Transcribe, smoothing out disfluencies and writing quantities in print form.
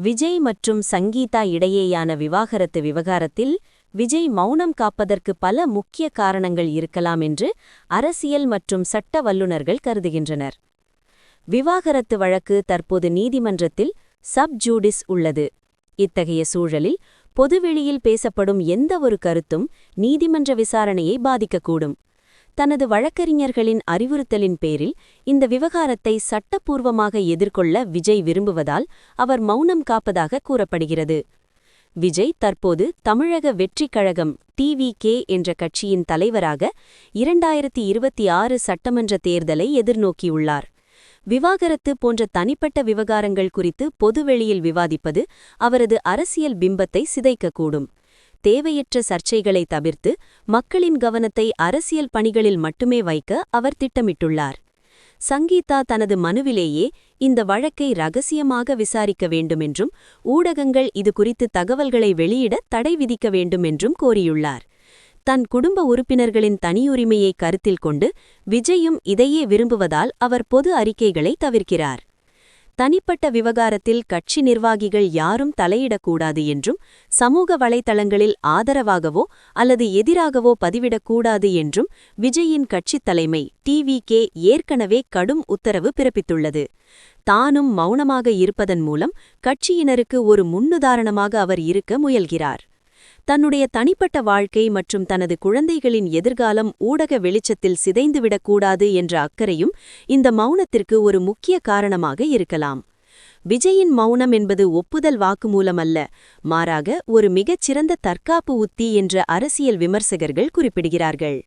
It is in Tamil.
விஜய் மற்றும் சங்கீதா இடையேயான விவாகரத்தில் விஜய் மௌனம் காப்பதற்கு பல முக்கிய காரணங்கள் இருக்கலாம் என்று அரசியல் மற்றும் சட்ட வல்லுநர்கள் கருதுகின்றனர். விவாகரத்து வழக்கு தற்போது நீதிமன்றத்தில் சப் ஜூடிஸ் உள்ளது. இத்தகைய சூழலில் பொதுவெளியில் பேசப்படும் எந்தவொரு கருத்தும் நீதிமன்ற விசாரணையை பாதிக்கக்கூடும். தனது வழக்கறிஞர்களின் அறிவுறுத்தலின் பேரில் இந்த விவகாரத்தை சட்டப்பூர்வமாக எதிர்கொள்ள விஜய் விரும்புவதால் அவர் மௌனம் காப்பதாக கூறப்படுகிறது. விஜய் தற்போது தமிழக வெற்றிக் கழகம் டிவிகே என்ற கட்சியின் தலைவராக 2026 சட்டமன்ற தேர்தலை எதிர்நோக்கியுள்ளார். விவாகரத்து போன்ற தனிப்பட்ட விவகாரங்கள் குறித்து பொதுவெளியில் விவாதிப்பது அவரது அரசியல் பிம்பத்தை சிதைக்கக்கூடும். தேவையற்ற சர்ச்சைகளை தவிர்த்து மக்களின் கவனத்தை அரசியல் பணிகளில் மட்டுமே வைக்க அவர் திட்டமிட்டுள்ளார். சங்கீதா தனது மனுவிலேயே இந்த வழக்கை ரகசியமாக விசாரிக்க வேண்டுமென்றும் ஊடகங்கள் இது குறித்து தகவல்களை வெளியிட தடை விதிக்க வேண்டுமென்றும் கோரியுள்ளார். தன் குடும்ப உறுப்பினர்களின் தனியுரிமையை கருத்தில் கொண்டு விஜயும் இதையே விரும்புவதால் அவர் பொது அறிக்கைகளை தவிர்க்கிறார். தனிப்பட்ட விவகாரத்தில் கட்சி நிர்வாகிகள் யாரும் தலையிடக்கூடாது என்றும் சமூக வலைத்தளங்களில் ஆதரவாகவோ அல்லது எதிராகவோ பதிவிடக்கூடாது என்றும் விஜயின் கட்சித் தலைமை டிவிகே ஏற்கனவே கடும் உத்தரவு பிறப்பித்துள்ளது. தானும் மௌனமாக இருப்பதன் மூலம் கட்சியினருக்கு ஒரு முன்னுதாரணமாக அவர் இருக்க முயல்கிறார். தன்னுடைய தனிப்பட்ட வாழ்க்கை மற்றும் தனது குழந்தைகளின் எதிர்காலம் ஊடக வெளிச்சத்தில் சிதைந்துவிடக்கூடாது என்ற அக்கறையும் இந்த மௌனத்திற்கு ஒரு முக்கிய காரணமாக இருக்கலாம். விஜயின் மௌனம் என்பது ஒப்புதல் வாக்குமூலம் அல்ல, மாறாக ஒரு மிகச்சிறந்த தற்காப்பு உத்தி என்ற அரசியல் விமர்சகர்கள் குறிப்பிடுகிறார்கள்.